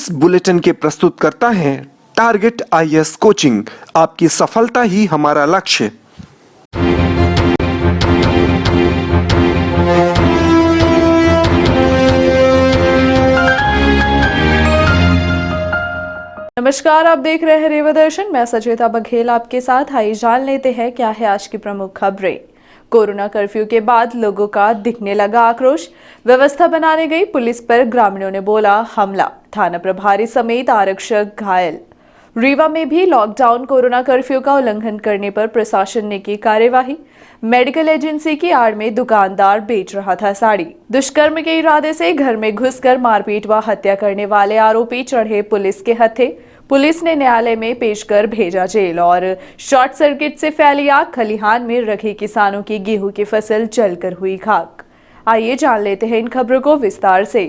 इस बुलेटिन के प्रस्तुत करता है टारगेट आईएएस कोचिंग। आपकी सफलता ही हमारा लक्ष्य। नमस्कार, आप देख रहे हैं रेवा दर्शन। मैं सचेता बघेल आपके साथ। आइए जान लेते हैं क्या है आज की प्रमुख खबरें। कोरोना कर्फ्यू के बाद लोगों का दिखने लगा आक्रोश। व्यवस्था बनाने गई पुलिस पर ग्रामीणों ने बोला हमला। थाना प्रभारी समेत आरक्षक घायल। रीवा में भी लॉकडाउन कोरोना कर्फ्यू का उल्लंघन करने पर प्रशासन ने की कार्यवाही। मेडिकल एजेंसी की आड़ में दुकानदार बेच रहा था साड़ी। दुष्कर्म के इरादे से घर में घुसकर मारपीट व हत्या करने वाले आरोपी चढ़े पुलिस के हत्थे। पुलिस ने न्यायालय में पेश कर भेजा जेल। और शॉर्ट सर्किट से फैली आग, खलिहान में रखे किसानों की गेहूं की फसल जलकर हुई खाक। आइए जान लेते हैं इन खबरों को विस्तार से।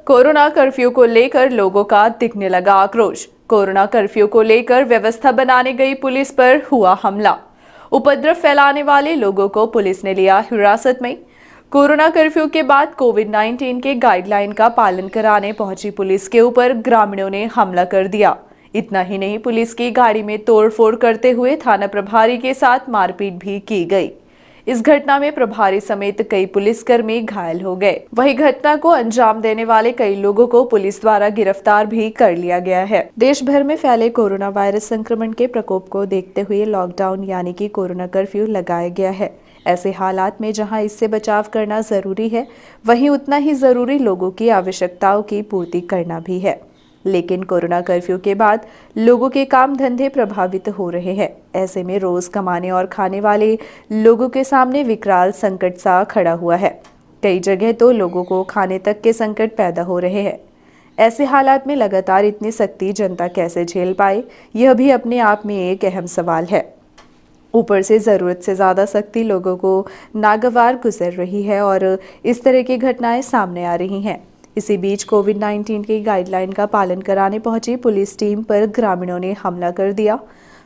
कोरोना कर्फ्यू को लेकर लोगों का दिखने लगा आक्रोश। कोरोना कर्फ्यू को लेकर व्यवस्था बनाने गई पुलिस पर हुआ हमला। उपद्रव फैलाने वाले लोगों को पुलिस ने लिया हिरासत में। कोरोना कर्फ्यू के बाद कोविड-19 के गाइडलाइन का पालन कराने पहुंची पुलिस के ऊपर ग्रामीणों ने हमला कर दिया। इतना ही नहीं, पुलिस की गाड़ी में तोड़फोड़ करते हुए थाना प्रभारी के साथ मारपीट भी की गई। इस घटना में प्रभारी समेत कई पुलिसकर्मी घायल हो गए। वहीं घटना को अंजाम देने वाले कई लोगों को पुलिस द्वारा गिरफ्तार भी कर लिया गया है। देश भर में फैले कोरोना वायरस संक्रमण के प्रकोप को देखते हुए लॉकडाउन यानी कि कोरोना कर्फ्यू लगाया गया है। ऐसे हालात में जहां इससे बचाव करना जरूरी है, वहीं उतना ही जरूरी लोगों की आवश्यकताओं की पूर्ति करना भी है। लेकिन कोरोना कर्फ्यू के बाद लोगों के काम धंधे प्रभावित हो रहे हैं। ऐसे में रोज कमाने और खाने वाले लोगों के सामने विकराल संकट सा खड़ा हुआ है। कई जगह तो लोगों को खाने तक के संकट पैदा हो रहे हैं। ऐसे हालात में लगातार इतनी सख्ती जनता कैसे झेल पाए, यह भी अपने आप में एक अहम सवाल है। ऊपर से ज़रूरत से ज़्यादा सख्ती लोगों को नागवार गुजर रही है और इस तरह की घटनाएं सामने आ रही हैं। इसी बीच कोविड-19 की गाइडलाइन का पालन कराने पहुंची पुलिस टीम पर ग्रामीणों ने हमला कर दिया।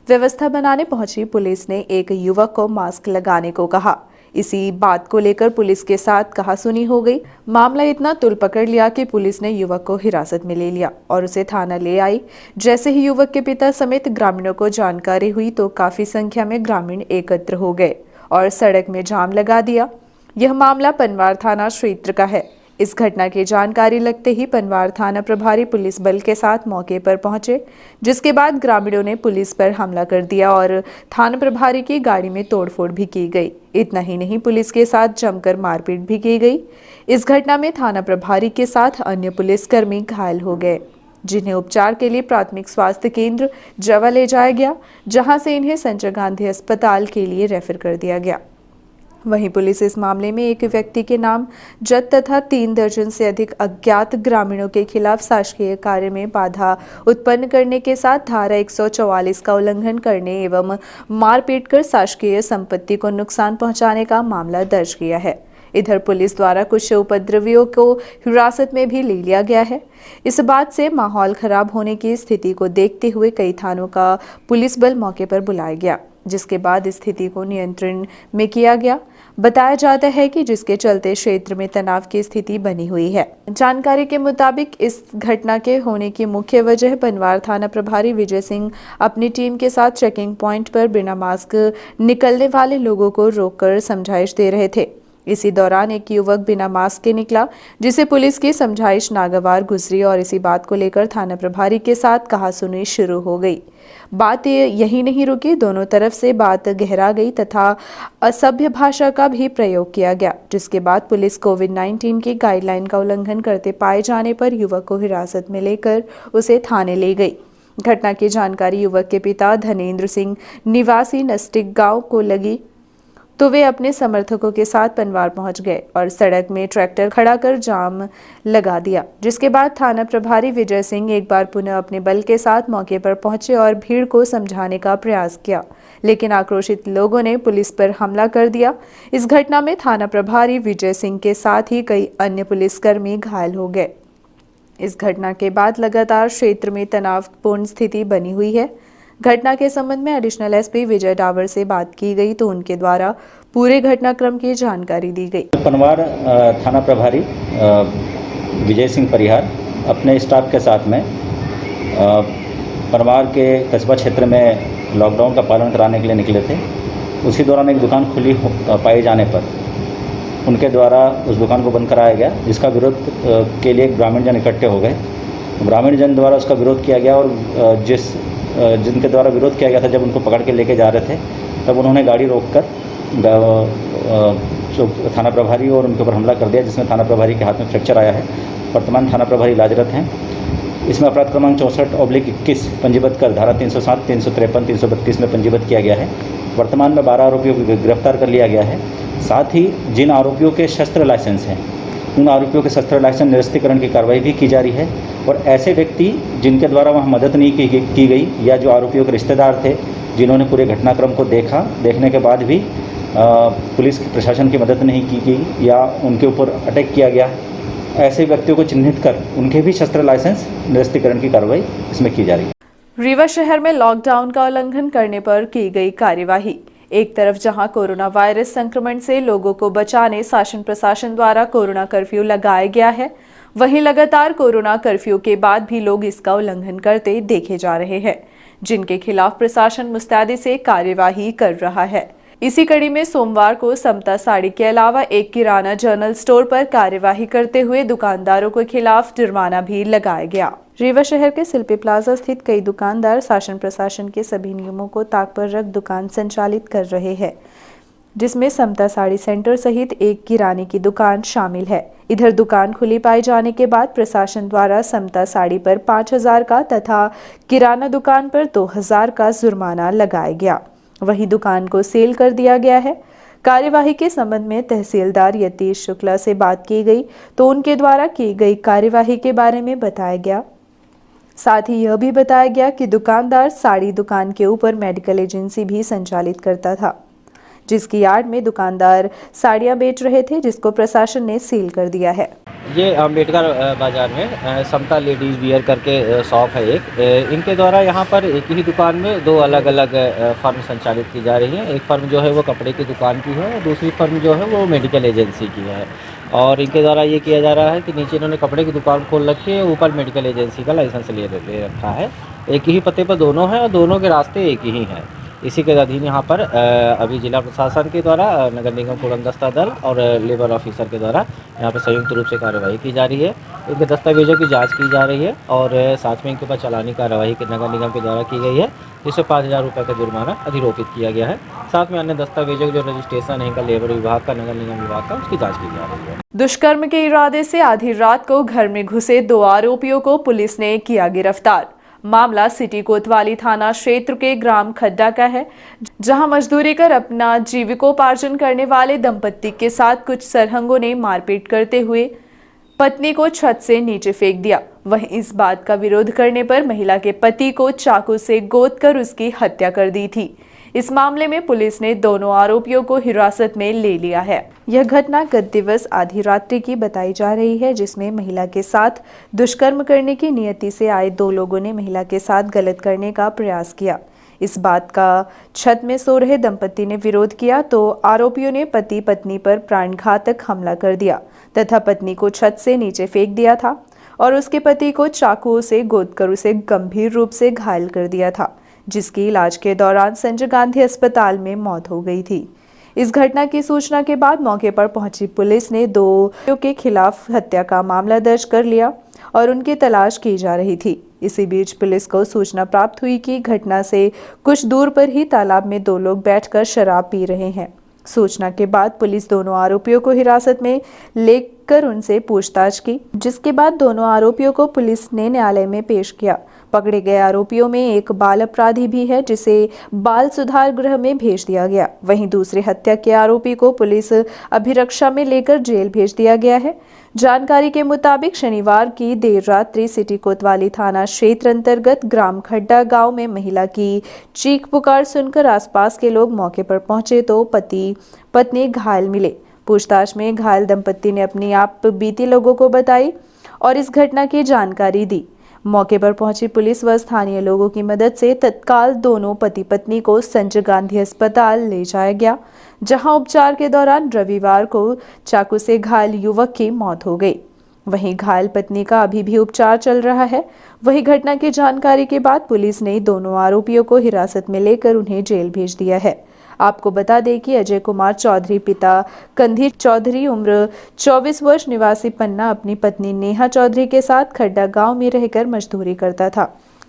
व्यवस्था बनाने पहुंची पुलिस ने एक युवक को मास्क लगाने को कहा। इसी बात को लेकर पुलिस के साथ कहासुनी हो गई। मामला इतना तुल पकड़ लिया कि पुलिस ने युवक को हिरासत में ले लिया और उसे थाना ले आई। जैसे ही युवक के पिता समेत ग्रामीणों को जानकारी हुई तो काफी संख्या में ग्रामीण एकत्र हो गए और सड़क में जाम लगा दिया। यह मामला पनवार थाना क्षेत्र का है। इस घटना की जानकारी लगते ही पनवार थाना प्रभारी पुलिस बल के साथ मौके पर पहुंचे, जिसके बाद ग्रामीणों ने पुलिस पर हमला कर दिया और थाना प्रभारी की गाड़ी में तोड़फोड़ भी की गई। इतना ही नहीं, पुलिस के साथ जमकर मारपीट भी की गई। इस घटना में थाना प्रभारी के साथ अन्य पुलिसकर्मी घायल हो गए, जिन्हें उपचार के लिए प्राथमिक स्वास्थ्य केंद्र जवा ले जाया गया, जहां से इन्हें संजय गांधी अस्पताल के लिए रेफर कर दिया गया। वहीं पुलिस इस मामले में एक व्यक्ति के नाम जद तथा 3 दर्जन से अधिक अज्ञात ग्रामीणों के खिलाफ शासकीय कार्य में बाधा उत्पन्न करने के साथ धारा 144 का उल्लंघन करने एवं मारपीट कर शासकीय संपत्ति को नुकसान पहुंचाने का मामला दर्ज किया है। इधर पुलिस द्वारा कुछ उपद्रवियों को हिरासत में भी ले लिया गया है। इस बात से माहौल खराब होने की स्थिति को देखते हुए कई थानों का पुलिस बल मौके पर बुलाया गया, जिसके बाद स्थिति को नियंत्रण में किया गया। बताया जाता है कि जिसके चलते क्षेत्र में तनाव की स्थिति बनी हुई है। जानकारी के मुताबिक इस घटना के होने की मुख्य वजह पनवार थाना प्रभारी विजय सिंह अपनी टीम के साथ चेकिंग पॉइंट पर बिना मास्क निकलने वाले लोगों को रोककर समझाइश दे रहे थे। इसी दौरान एक युवक बिना मास्क के निकला, जिसे पुलिस की समझाइश नागवार गुजरी और इसी बात को लेकर थाना प्रभारी के साथ कहासुनी शुरू हो गई। बात यही नहीं रुकी, दोनों तरफ से बात गहरा गई तथा असभ्य भाषा का भी प्रयोग किया गया, जिसके बाद पुलिस कोविड-19 की गाइडलाइन का उल्लंघन करते पाए जाने पर युवक को हिरासत में लेकर उसे थाने ले गई। घटना की जानकारी युवक के पिता धनेंद्र सिंह निवासी नस्टिक गांव को लगी तो वे अपने समर्थकों के साथ पनवार पहुंच गए और सड़क में ट्रैक्टर खड़ा कर जाम लगा दिया, जिसके बाद थाना प्रभारी विजय सिंह एक बार पुनः अपने बल के साथ मौके पर पहुंचे और भीड़ को समझाने का प्रयास किया, लेकिन आक्रोशित लोगों ने पुलिस पर हमला कर दिया। इस घटना में थाना प्रभारी विजय सिंह के साथ ही कई अन्य पुलिसकर्मी घायल हो गए। इस घटना के बाद लगातार क्षेत्र में तनावपूर्ण स्थिति बनी हुई है। घटना के संबंध में एडिशनल एसपी विजय डावर से बात की गई तो उनके द्वारा पूरे घटनाक्रम की जानकारी दी गई। पनवार थाना प्रभारी विजय सिंह परिहार अपने स्टाफ के साथ में पनवार के कस्बा क्षेत्र में लॉकडाउन का पालन कराने के लिए निकले थे। उसी दौरान एक दुकान खुली पाए जाने पर उनके द्वारा उस दुकान को बंद कराया गया, जिसका विरोध के लिए ग्रामीण जन इकट्ठे हो गए। ग्रामीण जन द्वारा उसका विरोध किया गया और जिनके द्वारा विरोध किया गया था, जब उनको पकड़ के लेके जा रहे थे तब उन्होंने गाड़ी रोककर थाना प्रभारी और उनके ऊपर हमला कर दिया, जिसमें थाना प्रभारी के हाथ में फ्रैक्चर आया है। वर्तमान थाना प्रभारी इलाजरत हैं। इसमें अपराध क्रमांक 64/21 पंजीबद्ध कर धारा 307, 353, 332 में पंजीबद्ध किया गया है। वर्तमान में 12 आरोपियों को गिरफ्तार कर लिया गया है। साथ ही जिन आरोपियों के शस्त्र लाइसेंस हैं उन आरोपियों के शस्त्र लाइसेंस निरस्तीकरण की कार्रवाई भी की जा रही है। और ऐसे व्यक्ति जिनके द्वारा वहाँ मदद नहीं की गई या जो आरोपियों के रिश्तेदार थे जिन्होंने पूरे घटनाक्रम को देखने के बाद भी पुलिस प्रशासन की मदद नहीं की गई या उनके ऊपर अटैक किया गया, ऐसे व्यक्तियों को चिन्हित कर उनके भी शस्त्र लाइसेंस निरस्तीकरण की कार्रवाई इसमें की जा रही है। रीवा शहर में लॉकडाउन का उल्लंघन करने पर की गई कार्यवाही। एक तरफ जहां कोरोना वायरस संक्रमण से लोगों को बचाने शासन प्रशासन द्वारा कोरोना कर्फ्यू लगाया गया है, वहीं लगातार कोरोना कर्फ्यू के बाद भी लोग इसका उल्लंघन करते देखे जा रहे हैं, जिनके खिलाफ प्रशासन मुस्तैदी से कार्यवाही कर रहा है। इसी कड़ी में सोमवार को समता साड़ी के अलावा एक किराना जनरल स्टोर पर कार्यवाही करते हुए दुकानदारों के खिलाफ जुर्माना भी लगाया गया। रीवा शहर के शिल्पी प्लाजा स्थित कई दुकानदार शासन प्रशासन के सभी नियमों को ताक पर रख दुकान संचालित कर रहे हैं, जिसमें समता साड़ी सेंटर सहित एक किराने की दुकान शामिल है। इधर दुकान खुली पाए जाने के बाद प्रशासन द्वारा समता साड़ी पर 5,000 का तथा किराना दुकान पर 2,000 का जुर्माना लगाया गया। वही दुकान को सील कर दिया गया है। कार्यवाही के संबंध में तहसीलदार यतीश शुक्ला से बात की गई तो उनके द्वारा की गई कार्यवाही के बारे में बताया गया। साथ ही यह भी बताया गया कि दुकानदार साड़ी दुकान के ऊपर मेडिकल एजेंसी भी संचालित करता था, जिसकी आड़ में दुकानदार साड़ियां बेच रहे थे, जिसको प्रशासन ने सील कर दिया है। ये अम्बेडकर बाज़ार में समता लेडीज़ वियर करके शॉप है एक। इनके द्वारा यहाँ पर एक ही दुकान में दो अलग अलग फर्म संचालित की जा रही है। एक फर्म जो है वो कपड़े की दुकान की है और दूसरी फर्म जो है वो मेडिकल एजेंसी की है। और इनके द्वारा ये किया जा रहा है कि नीचे इन्होंने कपड़े की दुकान खोल रखी है, ऊपर मेडिकल एजेंसी का लाइसेंस ले रखा है। एक ही पते पर दोनों हैं और दोनों के रास्ते एक ही हैं। इसी के अधीन यहाँ पर अभी जिला प्रशासन के द्वारा नगर निगम उड़नदस्ता दल और लेबर ऑफिसर के द्वारा यहाँ पर संयुक्त रूप से कार्रवाई की जा रही है। इनके दस्तावेजों की जांच की जा रही है और साथ में इनके ऊपर चालानी कार्रवाई नगर निगम के द्वारा की गई है, जिससे 5,000 रुपये का जुर्माना अधिरोपित किया गया है। साथ में अन्य दस्तावेजों जो रजिस्ट्रेशन है इनका लेबर विभाग का, नगर निगम विभाग का, उसकी जाँच की जा रही है। दुष्कर्म के इरादे से आधी रात को घर में घुसे 2 आरोपियों को पुलिस ने किया गिरफ्तार। मामला सिटी कोतवाली थाना क्षेत्र के ग्राम खड्डा का है, जहां मजदूरी कर अपना जीविकोपार्जन करने वाले दंपत्ति के साथ कुछ सरहंगों ने मारपीट करते हुए पत्नी को छत से नीचे फेंक दिया। वहीं इस बात का विरोध करने पर महिला के पति को चाकू से गोदकर उसकी हत्या कर दी थी। इस मामले में पुलिस ने दोनों आरोपियों को हिरासत में ले लिया है। यह घटना गत दिवस आधी रात्रि की बताई जा रही है, जिसमें महिला के साथ दुष्कर्म करने की नियति से आए 2 लोगों ने महिला के साथ गलत करने का प्रयास किया। इस बात का छत में सो रहे दंपति ने विरोध किया तो आरोपियों ने पति पत्नी पर प्राणघातक हमला कर दिया तथा पत्नी को छत से नीचे फेंक दिया था और उसके पति को चाकुओं से गोदकर उसे गंभीर रूप से घायल कर दिया था, जिसकी इलाज के दौरान संजय गांधी अस्पताल में मौत हो गई थी। इस घटना की सूचना के बाद मौके पर पहुंची पुलिस ने 2 लोगों के खिलाफ हत्या का मामला दर्ज कर लिया और उनकी तलाश की जा रही थी। इसी बीच पुलिस को सूचना प्राप्त हुई कि घटना से कुछ दूर पर ही तालाब में 2 लोग बैठकर शराब पी रहे हैं। सूचना के बाद पुलिस दोनों आरोपियों को हिरासत में लेकर उनसे पूछताछ की, जिसके बाद दोनों आरोपियों को पुलिस ने न्यायालय में पेश किया। पकड़े गए आरोपियों में एक बाल अपराधी भी है, जिसे बाल सुधार गृह में भेज दिया गया। वहीं दूसरे हत्या के आरोपी को पुलिस अभिरक्षा में लेकर जेल भेज दिया गया है। जानकारी के मुताबिक शनिवार की देर रात्रि सिटी कोतवाली थाना क्षेत्र अंतर्गत ग्राम खड्डा गांव में महिला की चीख पुकार सुनकर आसपास के लोग मौके पर पहुंचे तो पति पत्नी घायल मिले। पूछताछ में घायल दंपत्ति ने अपनी आप बीती लोगों को बताई और इस घटना की जानकारी दी। मौके पर पहुंची पुलिस व स्थानीय लोगों की मदद से तत्काल दोनों पति पत्नी को संजय गांधी अस्पताल ले जाया गया, जहां उपचार के दौरान रविवार को चाकू से घायल युवक की मौत हो गई। वहीं घायल पत्नी का अभी भी उपचार चल रहा है। वहीं घटना की जानकारी के बाद पुलिस ने दोनों आरोपियों को हिरासत में लेकर उन्हें जेल भेज दिया है। आपको बता दें कि अजय कुमार चौधरी पिता कंधीर चौधरी उम्र 24 वर्ष निवासी पन्ना अपनी पत्नी नेहा चौधरी के साथ खड्डा गांव में रहकर मजदूरी करता था।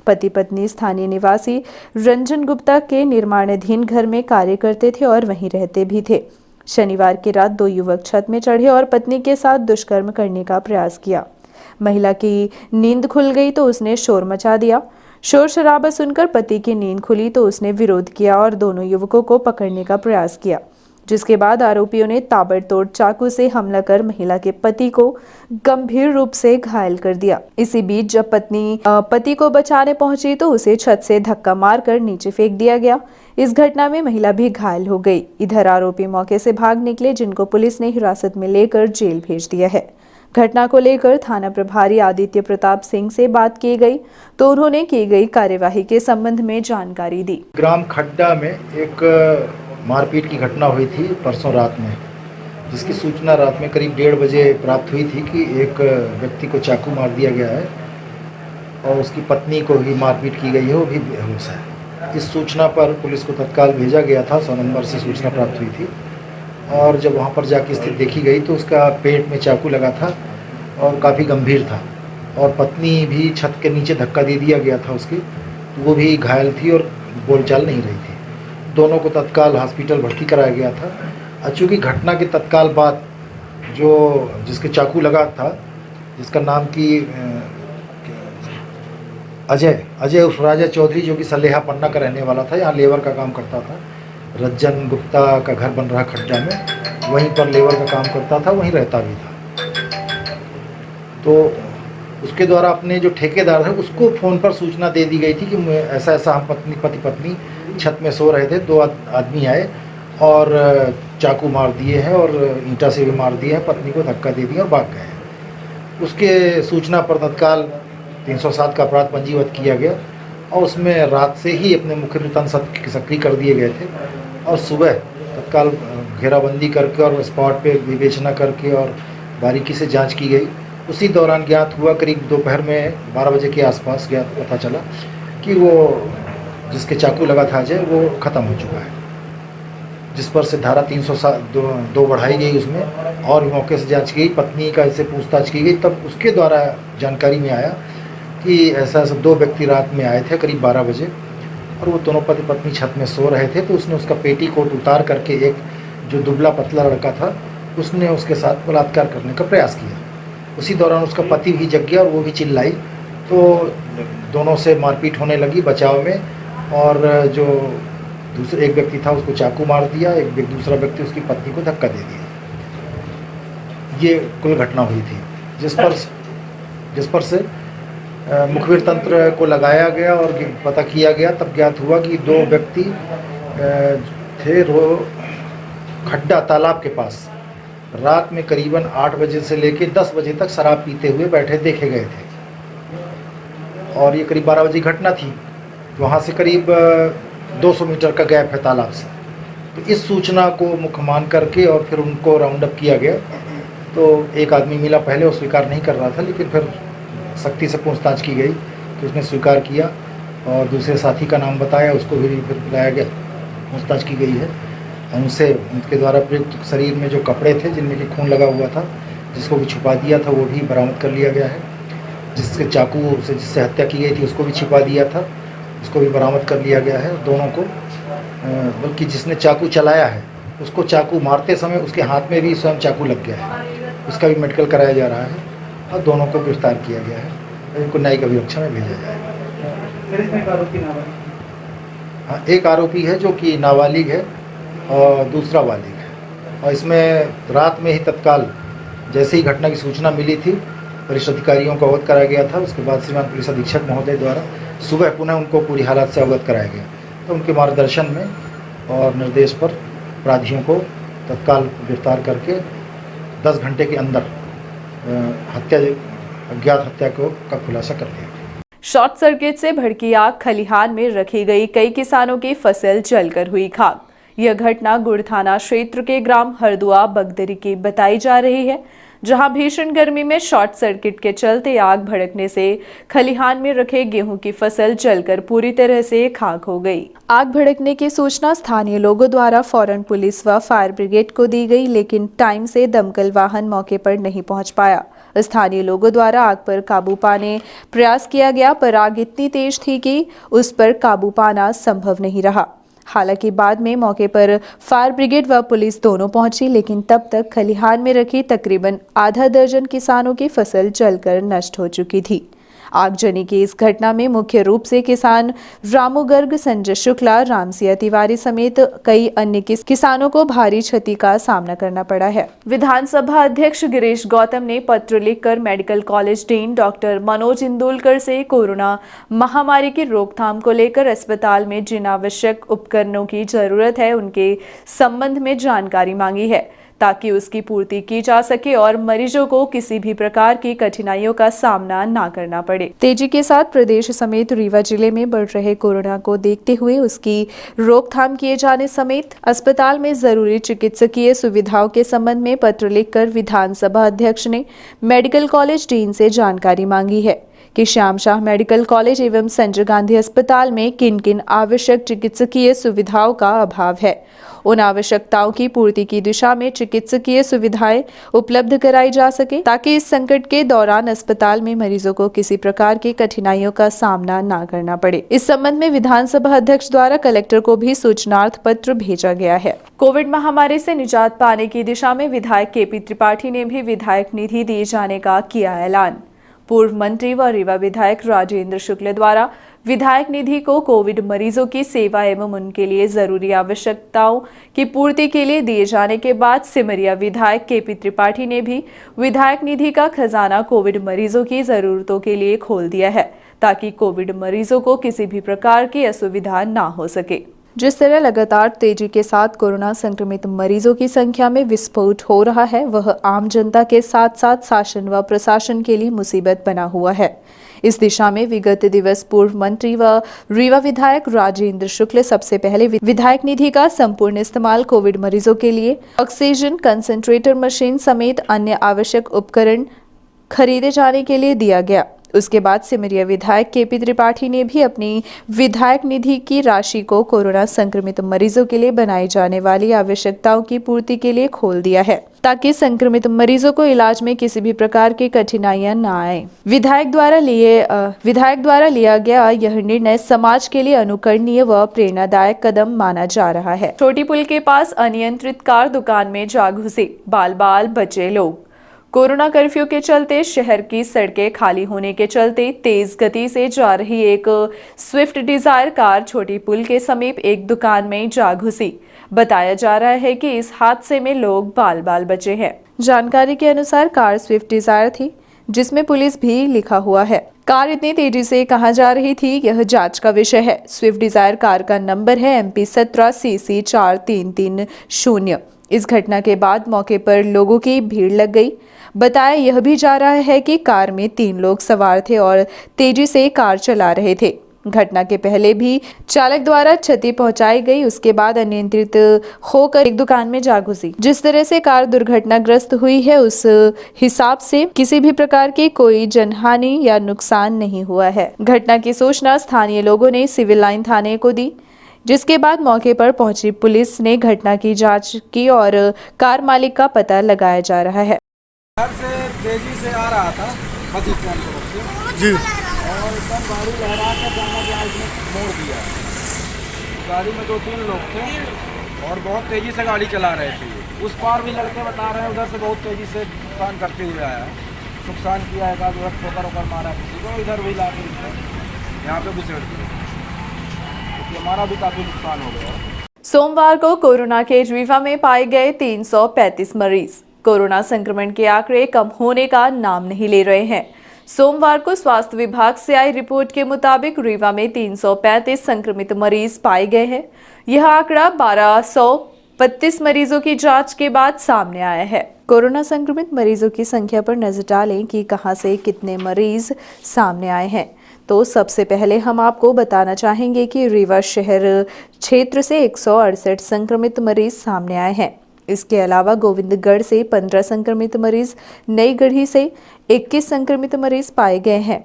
पति पत्नी स्थानीय निवासी रंजन गुप्ता के निर्माणाधीन घर में कार्य करते थे और वहीं रहते भी थे। शनिवार की रात दो युवक छत में चढ़े और पत्नी के साथ दुष्कर्म करने का प्रयास किया। महिला की नींद खुल गई तो उसने शोर मचा दिया। शोर शराबा सुनकर पति की नींद खुली तो उसने विरोध किया और दोनों युवकों को पकड़ने का प्रयास किया, जिसके बाद आरोपियों ने ताबड़तोड़ चाकू से हमला कर महिला के पति को गंभीर रूप से घायल कर दिया। इसी बीच जब पत्नी पति को बचाने पहुंची तो उसे छत से धक्का मारकर नीचे फेंक दिया गया। इस घटना में महिला भी घायल हो गई। इधर आरोपी मौके से भाग निकले, जिनको पुलिस ने हिरासत में लेकर जेल भेज दिया है। घटना को लेकर थाना प्रभारी आदित्य प्रताप सिंह से बात की गई तो उन्होंने की गई कार्यवाही के संबंध में जानकारी दी। ग्राम खड्डा में एक मारपीट की घटना हुई थी परसों रात में, जिसकी सूचना रात में करीब 1:30 बजे प्राप्त हुई थी कि एक व्यक्ति को चाकू मार दिया गया है और उसकी पत्नी को भी मारपीट की गई है, वो भी बेहोश है। इस सूचना पर पुलिस को तत्काल भेजा गया था। 100 नंबर से सूचना प्राप्त हुई थी और जब वहाँ पर जाके स्थिति देखी गई तो उसका पेट में चाकू लगा था और काफ़ी गंभीर था और पत्नी भी छत के नीचे धक्का दे दिया गया था उसकी, तो वो भी घायल थी और बोलचाल नहीं रही थी। दोनों को तत्काल हॉस्पिटल भर्ती कराया गया था। चूँकि घटना के तत्काल बाद जो जिसके चाकू लगा था, जिसका नाम की अजय उर्फ राजा चौधरी, जो कि सलेहा पन्ना का रहने वाला था, यहाँ लेबर का काम करता था। रंजन गुप्ता का घर बन रहा खड्डा में, वहीं पर लेबर का काम करता था, वहीं रहता भी था। तो उसके द्वारा अपने जो ठेकेदार है उसको फ़ोन पर सूचना दे दी गई थी कि ऐसा ऐसा हम पति पत्नी छत में सो रहे थे, 2 आदमी आए और चाकू मार दिए हैं और ईंटा से भी मार दिए हैं, पत्नी को धक्का दे दिया और भाग गए। उसके सूचना पर तत्काल 307 का अपराध पंजीबद्ध किया गया और उसमें रात से ही अपने मुख्य वृत्तांत सक्रिय कर दिए गए थे और सुबह तत्काल घेराबंदी करके और स्पॉट पे विवेचना करके और बारीकी से जांच की गई। उसी दौरान ज्ञात हुआ, करीब दोपहर में 12 बजे के आसपास ज्ञात पता चला कि वो जिसके चाकू लगा था अजय, वो ख़त्म हो चुका है, जिस पर से धारा 302 बढ़ाई गई उसमें और मौके से जांच की गई। पत्नी का इससे पूछताछ की गई, तब उसके द्वारा जानकारी में आया कि ऐसा 2 व्यक्ति रात में आए थे करीब 12 बजे और वो दोनों पति पत्नी छत में सो रहे थे। तो उसने उसका पेटीकोट उतार करके एक जो दुबला पतला लड़का था, उसने उसके साथ बलात्कार करने का प्रयास किया। उसी दौरान उसका पति भी जग गया और वो भी चिल्लाई, तो दोनों से मारपीट होने लगी बचाव में और जो दूसरे एक व्यक्ति था उसको चाकू मार दिया, दूसरा व्यक्ति उसकी पत्नी को धक्का दे दिया। ये कुल घटना हुई थी, जिस पर से मुखबिर तंत्र को लगाया गया और पता किया गया। तब ज्ञात हुआ कि 2 व्यक्ति थे खड्डा तालाब के पास रात में करीबन 8 बजे से लेकर 10 बजे तक शराब पीते हुए बैठे देखे गए थे और ये करीब 12 बजे की घटना थी। वहाँ से करीब 200 मीटर का गैप है तालाब से। तो इस सूचना को मुख्य मान करके और फिर उनको राउंड अप किया गया। तो एक आदमी मिला, पहले वो स्वीकार नहीं कर रहा था, लेकिन फिर सख्ती से पूछताछ की गई तो उसने स्वीकार किया और दूसरे साथी का नाम बताया, उसको भी फिर बुलाया गया, पूछताछ की गई है। उनसे उनके द्वारा प्रयुक्त शरीर में जो कपड़े थे जिनमें कि खून लगा हुआ था, जिसको भी छुपा दिया था, वो भी बरामद कर लिया गया है। जिसके चाकू से जिससे हत्या की गई थी उसको भी छिपा दिया था, उसको भी बरामद कर लिया गया है दोनों को। बल्कि जिसने चाकू चलाया है उसको चाकू मारते समय उसके हाथ में भी स्वयं चाकू लग गया है, उसका भी मेडिकल कराया जा रहा है और दोनों को गिरफ्तार किया गया है और इनको न्यायिक अभिरक्षा में भेजा जाएगा। हाँ, एक आरोपी है जो कि नाबालिग है और दूसरा बालिग है। और इसमें रात में ही तत्काल जैसे ही घटना की सूचना मिली थी, वरिष्ठ अधिकारियों को अवगत कराया गया था। उसके बाद श्रीमान पुलिस अधीक्षक महोदय द्वारा सुबह पुनः उनको पूरी हालत से अवगत कराया गया। तो उनके मार्गदर्शन में और निर्देश पर अपराधियों को तत्काल गिरफ्तार करके 10 घंटे के अंदर अज्ञात हत्या का खुलासा कर दिया। शॉर्ट सर्किट से भड़की आग, खलिहान में रखी गई कई किसानों की फसल जलकर हुई खाक। यह घटना गुड़ थाना क्षेत्र के ग्राम हरदुआ बगदरी की बताई जा रही है, जहां भीषण गर्मी में शॉर्ट सर्किट के चलते आग भड़कने से खलिहान में रखे गेहूं की फसल जलकर पूरी तरह से खाक हो गई। आग भड़कने की सूचना स्थानीय लोगों द्वारा फौरन पुलिस व फायर ब्रिगेड को दी गई, लेकिन टाइम से दमकल वाहन मौके पर नहीं पहुंच पाया। स्थानीय लोगों द्वारा आग पर काबू पाने प्रयास किया गया, पर आग इतनी तेज थी कि उस पर काबू पाना संभव नहीं रहा। हालांकि बाद में मौके पर फायर ब्रिगेड व पुलिस दोनों पहुंची, लेकिन तब तक खलिहान में रखी तकरीबन आधा दर्जन किसानों की फसल जलकर नष्ट हो चुकी थी। आगजनी की इस घटना में मुख्य रूप से किसान रामू गर्ग, संजय शुक्ला, रामसिया तिवारी समेत कई अन्य किसानों को भारी क्षति का सामना करना पड़ा है। विधानसभा अध्यक्ष गिरीश गौतम ने पत्र लिखकर medical college dean doctor Manoj Indulkar से कोरोना महामारी की रोकथाम को लेकर अस्पताल में जिन आवश्यक उपकरणों की जरूरत है उनके संबंध में जानकारी मांगी है, ताकि उसकी पूर्ति की जा सके और मरीजों को किसी भी प्रकार की कठिनाइयों का सामना ना करना पड़े। तेजी के साथ प्रदेश समेत रीवा जिले में बढ़ रहे कोरोना को देखते हुए उसकी रोकथाम किए जाने समेत अस्पताल में जरूरी चिकित्सकीय सुविधाओं के संबंध में पत्र लिखकर विधानसभा अध्यक्ष ने मेडिकल कॉलेज डीन से जानकारी मांगी है कि श्याम शाह मेडिकल कॉलेज एवं संजय गांधी अस्पताल में किन किन आवश्यक चिकित्सकीय सुविधाओं का अभाव है। उन आवश्यकताओं की पूर्ति की दिशा में चिकित्सकीय सुविधाएं उपलब्ध कराई जा सके, ताकि इस संकट के दौरान अस्पताल में मरीजों को किसी प्रकार की कठिनाइयों का सामना न करना पड़े। इस संबंध में विधानसभा अध्यक्ष द्वारा कलेक्टर को भी सूचनार्थ पत्र भेजा गया है। कोविड महामारी से निजात पाने की दिशा में विधायक केपी त्रिपाठी ने भी विधायक निधि दिए जाने का किया ऐलान। पूर्व मंत्री व रीवा विधायक राजेंद्र शुक्ल द्वारा विधायक निधि को कोविड मरीजों की सेवा एवं उनके लिए जरूरी आवश्यकताओं की पूर्ति के लिए दिए जाने के बाद सिमरिया विधायक केपी त्रिपाठी ने भी विधायक निधि का खजाना कोविड मरीजों की जरूरतों के लिए खोल दिया है, ताकि कोविड मरीजों को किसी भी प्रकार की असुविधा ना हो सके। जिस तरह लगातार तेजी के साथ कोरोना संक्रमित मरीजों की संख्या में विस्फोट हो रहा है, वह आम जनता के साथ साथ शासन व प्रशासन के लिए मुसीबत बना हुआ है। इस दिशा में विगत दिवस पूर्व मंत्री व रीवा विधायक राजेंद्र शुक्ल सबसे पहले विधायक निधि का संपूर्ण इस्तेमाल कोविड मरीजों के लिए ऑक्सीजन कंसंट्रेटर मशीन समेत अन्य आवश्यक उपकरण खरीदे जाने के लिए दिया गया। उसके बाद सिमरिया विधायक केपी त्रिपाठी ने भी अपनी विधायक निधि की राशि को कोरोना संक्रमित मरीजों के लिए बनाई जाने वाली आवश्यकताओं की पूर्ति के लिए खोल दिया है, ताकि संक्रमित मरीजों को इलाज में किसी भी प्रकार की कठिनाइयां न आए। विधायक द्वारा लिया गया यह निर्णय समाज के लिए अनुकरणीय व प्रेरणादायक कदम माना जा रहा है। छोटी पुल के पास अनियंत्रित कार दुकान में जा घुसी, बाल बाल बचे लोग। कोरोना कर्फ्यू के चलते शहर की सड़कें खाली होने के चलते तेज गति से जा रही एक स्विफ्ट डिजायर कार छोटी पुल के समीप एक दुकान में जा घुसी। बताया जा रहा है कि इस हादसे में लोग बाल बाल बचे हैं। जानकारी के अनुसार कार स्विफ्ट डिजायर थी, जिसमें पुलिस भी लिखा हुआ है। कार इतनी तेजी से कहां जा रही थी, यह जांच का विषय है। स्विफ्ट डिजायर कार का नंबर है MP 17CC 4330। इस घटना के बाद मौके पर लोगों की भीड़ लग गई। बताया यह भी जा रहा है कि कार में 3 लोग सवार थे और तेजी से कार चला रहे थे। घटना के पहले भी चालक द्वारा क्षति पहुंचाई गई, उसके बाद अनियंत्रित होकर एक दुकान में जा घुसी। जिस तरह से कार दुर्घटनाग्रस्त हुई है, उस हिसाब से किसी भी प्रकार की कोई जनहानि या नुकसान नहीं हुआ है। घटना की सूचना स्थानीय लोगों ने सिविल लाइन थाने को दी, जिसके बाद मौके पर पहुंची पुलिस ने घटना की जांच की और कार मालिक का पता लगाया जा रहा है। घर से तेजी से आ रहा था बस स्टैंड तरफ से जी, और एकदम गाड़ी लहरा कर जाना इसने मोड़ दिया। गाड़ी में 2-3 लोग थे और बहुत तेजी से गाड़ी चला रहे थे। उस पार भी लड़के बता रहे हैं उधर से बहुत तेजी से नुकसान करते हुए आया, नुकसान किया है, ठोकर मारा किसी को, इधर भी ला के यहाँ पे घुसेड़ दिया, हमारा भी काफी नुकसान हो गया। सोमवार को कोरोना के रीवा में पाए गए 335 मरीज। कोरोना संक्रमण के आंकड़े कम होने का नाम नहीं ले रहे हैं। सोमवार को स्वास्थ्य विभाग से आई रिपोर्ट के मुताबिक रीवा में 335 संक्रमित मरीज पाए गए हैं। यह आंकड़ा 1232 मरीजों की जांच के बाद सामने आया है। कोरोना संक्रमित मरीजों की संख्या पर नजर डालें कि कहां से कितने मरीज सामने आए हैं। तो सबसे पहले हम आपको बताना चाहेंगे कि रीवा शहर क्षेत्र से 168 संक्रमित मरीज सामने आए हैं। इसके अलावा गोविंदगढ़ से 15 संक्रमित मरीज, नई गढ़ी से 21 संक्रमित मरीज पाए गए हैं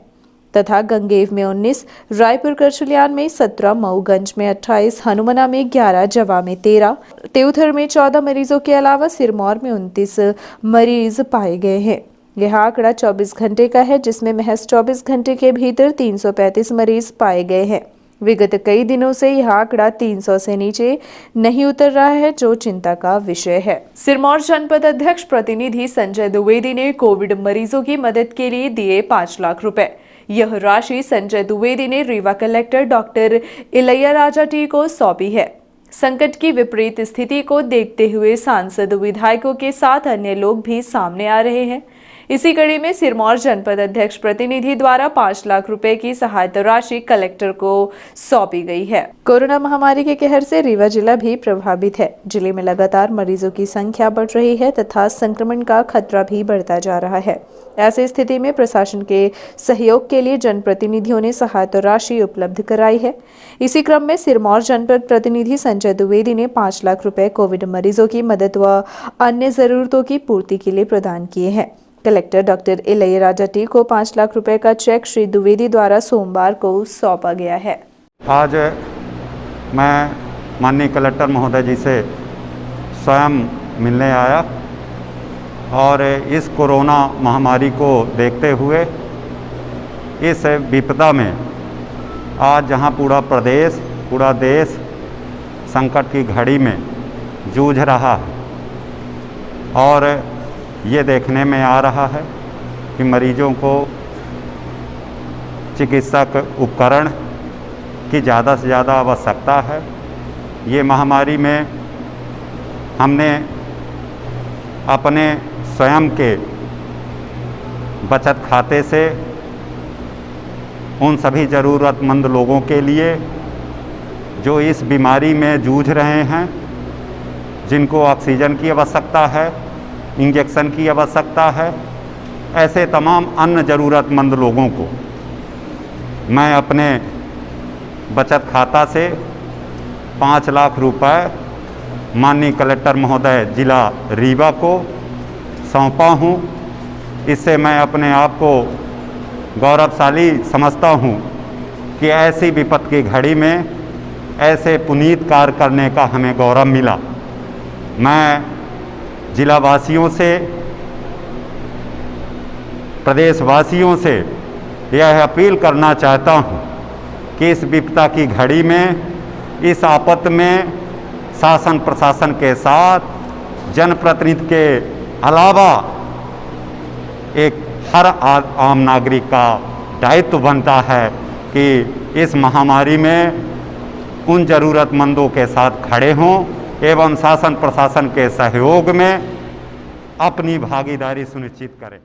तथा गंगेव में 19, रायपुर करचलियान में 17, मऊगंज में 28, हनुमना में 11, जवा में 13, तेउथर में 14 मरीजों के अलावा सिरमौर में 29 मरीज पाए गए हैं। यह आंकड़ा 24 घंटे का है, जिसमें महज 24 घंटे के भीतर 335 मरीज पाए गए हैं। विगत कई दिनों से यह आंकड़ा 300 से नीचे नहीं उतर रहा है, जो चिंता का विषय है। सिरमौर जनपद अध्यक्ष प्रतिनिधि संजय द्विवेदी ने कोविड मरीजों की मदद के लिए दिए 5 लाख रुपए। यह राशि संजय द्विवेदी ने Rewa collector doctor Ilaiya Raja T को सौंपी है। संकट की विपरीत स्थिति को देखते हुए सांसद, विधायकों के साथ अन्य लोग भी सामने आ रहे हैं। इसी कड़ी में सिरमौर जनपद अध्यक्ष प्रतिनिधि द्वारा 5 लाख रुपए की सहायता राशि कलेक्टर को सौंपी गई है। कोरोना महामारी के कहर से रीवा जिला भी प्रभावित है। जिले में लगातार मरीजों की संख्या बढ़ रही है तथा संक्रमण का खतरा भी बढ़ता जा रहा है। ऐसी स्थिति में प्रशासन के सहयोग के लिए जनप्रतिनिधियों ने सहायता राशि उपलब्ध कराई है। इसी क्रम में सिरमौर जनपद प्रतिनिधि संजय द्विवेदी ने 5 लाख रुपए कोविड मरीजों की मदद व अन्य जरूरतों की पूर्ति के लिए प्रदान किए हैं। Collector doctor Ilaiya Raja T को 5 लाख रुपए का चेक श्री द्विवेदी द्वारा सोमवार को सौंपा गया है। आज मैं माननीय कलेक्टर महोदय जी से स्वयं मिलने आया और इस कोरोना महामारी को देखते हुए इस विपदा में आज जहां पूरा प्रदेश, पूरा देश संकट की घड़ी में जूझ रहा है और ये देखने में आ रहा है कि मरीजों को चिकित्सक उपकरण की ज़्यादा से ज़्यादा आवश्यकता है। ये महामारी में हमने अपने स्वयं के बचत खाते से उन सभी ज़रूरतमंद लोगों के लिए जो इस बीमारी में जूझ रहे हैं, जिनको ऑक्सीजन की आवश्यकता है, इंजेक्शन की आवश्यकता है, ऐसे तमाम अन्य ज़रूरतमंद लोगों को मैं अपने बचत खाता से 5 लाख रुपए माननीय कलेक्टर महोदय जिला रीवा को सौंपा हूँ। इससे मैं अपने आप को गौरवशाली समझता हूँ कि ऐसी विपत्ति की घड़ी में ऐसे पुनीत कार्य करने का हमें गौरव मिला। मैं जिलावासियों से, प्रदेशवासियों से यह अपील करना चाहता हूँ कि इस विपदा की घड़ी में, इस आपत में शासन प्रशासन के साथ जनप्रतिनिधि के अलावा एक हर आम नागरिक का दायित्व बनता है कि इस महामारी में उन ज़रूरतमंदों के साथ खड़े हों एवं शासन प्रशासन के सहयोग में अपनी भागीदारी सुनिश्चित करें।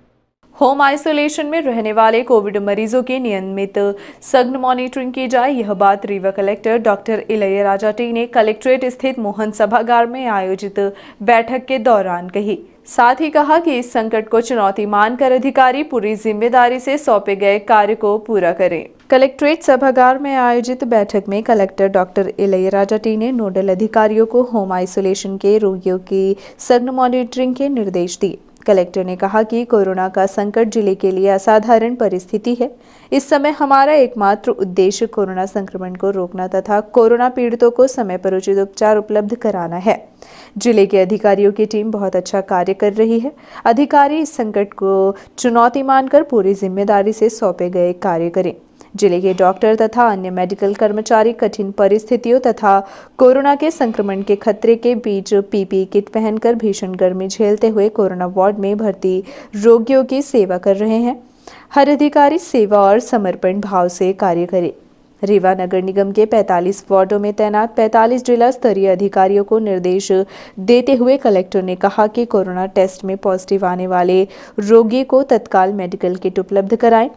होम आइसोलेशन में रहने वाले कोविड मरीजों की नियमित सघन मॉनिटरिंग की जाए, यह बात Rewa collector doctor Ilaiya Raja T ने कलेक्ट्रेट स्थित मोहन सभागार में आयोजित बैठक के दौरान कही। साथ ही कहा कि इस संकट को चुनौती मानकर अधिकारी पूरी जिम्मेदारी से सौंपे गए कार्य को पूरा करें। कलेक्ट्रेट सभागार में आयोजित बैठक में collector doctor Ilaiya Raja T ने नोडल अधिकारियों को होम आइसोलेशन के रोगियों की सघन मॉनिटरिंग के निर्देश दिए। कलेक्टर ने कहा कि कोरोना का संकट जिले के लिए असाधारण परिस्थिति है। इस समय हमारा एकमात्र उद्देश्य कोरोना संक्रमण को रोकना तथा कोरोना पीड़ितों को समय पर उचित उपचार उपलब्ध कराना है। जिले के अधिकारियों की टीम बहुत अच्छा कार्य कर रही है। अधिकारी इस संकट को चुनौती मानकर पूरी जिम्मेदारी से सौंपे गए कार्य करें। जिले के डॉक्टर तथा अन्य मेडिकल कर्मचारी कठिन परिस्थितियों तथा कोरोना के संक्रमण के खतरे के बीच पीपीई किट पहनकर भीषण गर्मी झेलते हुए कोरोना वार्ड में भर्ती रोगियों की सेवा कर रहे हैं। हर अधिकारी सेवा और समर्पण भाव से कार्य करे। रीवा नगर निगम के 45 वार्डों में तैनात 45 जिला स्तरीय अधिकारियों को निर्देश देते हुए कलेक्टर ने कहा कि कोरोना टेस्ट में पॉजिटिव आने वाले रोगी को तत्काल मेडिकल किट उपलब्ध कराएं।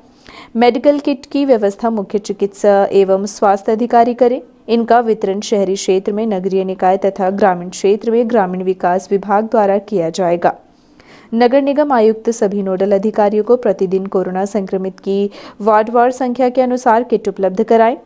मेडिकल किट की व्यवस्था मुख्य चिकित्सा एवं स्वास्थ्य अधिकारी करें। इनका वितरण शहरी क्षेत्र में नगरीय निकाय तथा ग्रामीण क्षेत्र में ग्रामीण विकास विभाग द्वारा किया जाएगा। नगर निगम आयुक्त सभी नोडल अधिकारियों को प्रतिदिन कोरोना संक्रमित की वार्डवार संख्या के अनुसार किट उपलब्ध कराएं।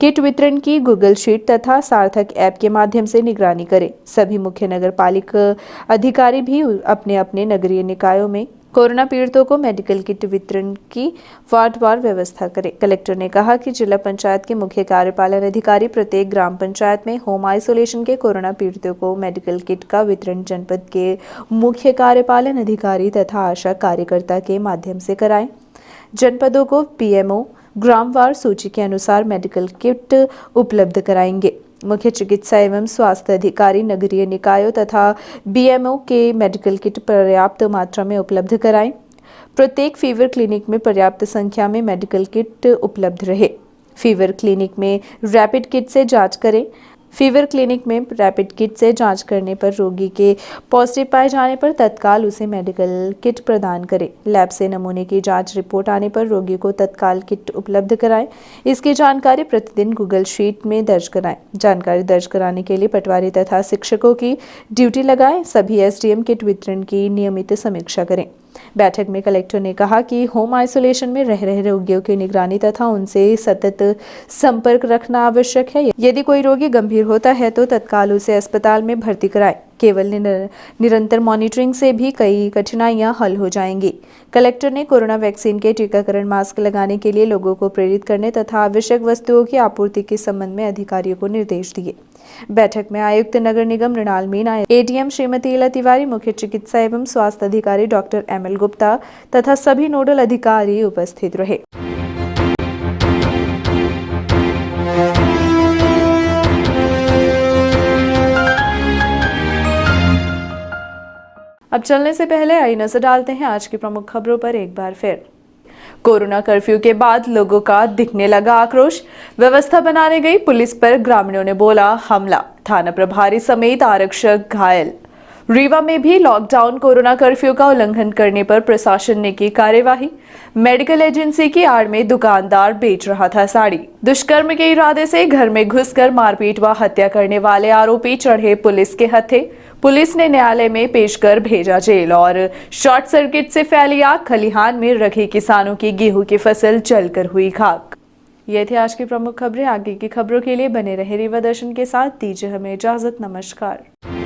किट वितरण की गूगल शीट तथा सार्थक ऐप के माध्यम से निगरानी करें। सभी मुख्य नगर पालिका अधिकारी भी अपने अपने नगरीय निकायों में कोरोना पीड़ितों को मेडिकल किट वितरण की वार्डवार व्यवस्था करें। कलेक्टर ने कहा कि जिला पंचायत के मुख्य कार्यपालन अधिकारी प्रत्येक ग्राम पंचायत में होम आइसोलेशन के कोरोना पीड़ितों को मेडिकल किट का वितरण जनपद के मुख्य कार्यपालन अधिकारी तथा आशा कार्यकर्ता के माध्यम से कराएं। जनपदों को पीएमओ ग्रामवार सूची के अनुसार मेडिकल किट उपलब्ध कराएंगे। मुख्य चिकित्सा एवं स्वास्थ्य अधिकारी नगरीय निकायों तथा बीएमओ के मेडिकल किट पर्याप्त मात्रा में उपलब्ध कराएं। प्रत्येक फीवर क्लिनिक में पर्याप्त संख्या में मेडिकल किट उपलब्ध रहे। फीवर क्लिनिक में रैपिड किट से जांच करें। फीवर क्लिनिक में रैपिड किट से जांच करने पर रोगी के पॉजिटिव पाए जाने पर तत्काल उसे मेडिकल किट प्रदान करें। लैब से नमूने की जांच रिपोर्ट आने पर रोगी को तत्काल किट उपलब्ध कराएं। इसकी जानकारी प्रतिदिन गूगल शीट में दर्ज कराएं। जानकारी दर्ज कराने के लिए पटवारी तथा शिक्षकों की ड्यूटी लगाएं। सभी एसडीएम किट वितरण की नियमित समीक्षा करें। बैठक में कलेक्टर ने कहा कि होम आइसोलेशन में रह रहे रोगियों की निगरानी तथा उनसे सतत संपर्क रखना आवश्यक है। यदि कोई रोगी गंभीर होता है तो तत्काल उसे अस्पताल में भर्ती कराएं। केवल निरंतर मॉनिटरिंग से भी कई कठिनाइयां हल हो जाएंगी। कलेक्टर ने कोरोना वैक्सीन के टीकाकरण मास्क लगाने के लिए लोगों को प्रेरित करने तथा आवश्यक वस्तुओं की आपूर्ति के संबंध में अधिकारियों को निर्देश दिए। बैठक में आयुक्त नगर निगम मृणाल मीणा, एडीएम श्रीमती इला तिवारी, मुख्य चिकित्सा एवं स्वास्थ्य अधिकारी डॉक्टर एमएल गुप्ता तथा सभी नोडल अधिकारी उपस्थित रहे। अब चलने से पहले आई नजर डालते हैं आज की प्रमुख खबरों पर एक बार फिर। कोरोना कर्फ्यू के बाद लोगों का दिखने लगा आक्रोश। व्यवस्था बनाने गई पुलिस पर ग्रामीणों ने बोला हमला। थाना प्रभारी समेत आरक्षक घायल। रीवा में भी लॉकडाउन कोरोना कर्फ्यू का उल्लंघन करने पर प्रशासन ने की कार्यवाही। मेडिकल एजेंसी की आड़ में दुकानदार बेच रहा था साड़ी। दुष्कर्म के इरादे से घर में घुसकर मारपीट व हत्या करने वाले आरोपी चढ़े पुलिस के हत्थे। पुलिस ने न्यायालय में पेश कर भेजा जेल। और शॉर्ट सर्किट से फैली आग, खलिहान में रखे किसानों की गेहूं की फसल जलकर हुई खाक। ये थे आज की प्रमुख खबरें। आगे की खबरों के लिए बने रहे रीवा दर्शन के साथ। दीजिए हमें इजाजत। नमस्कार।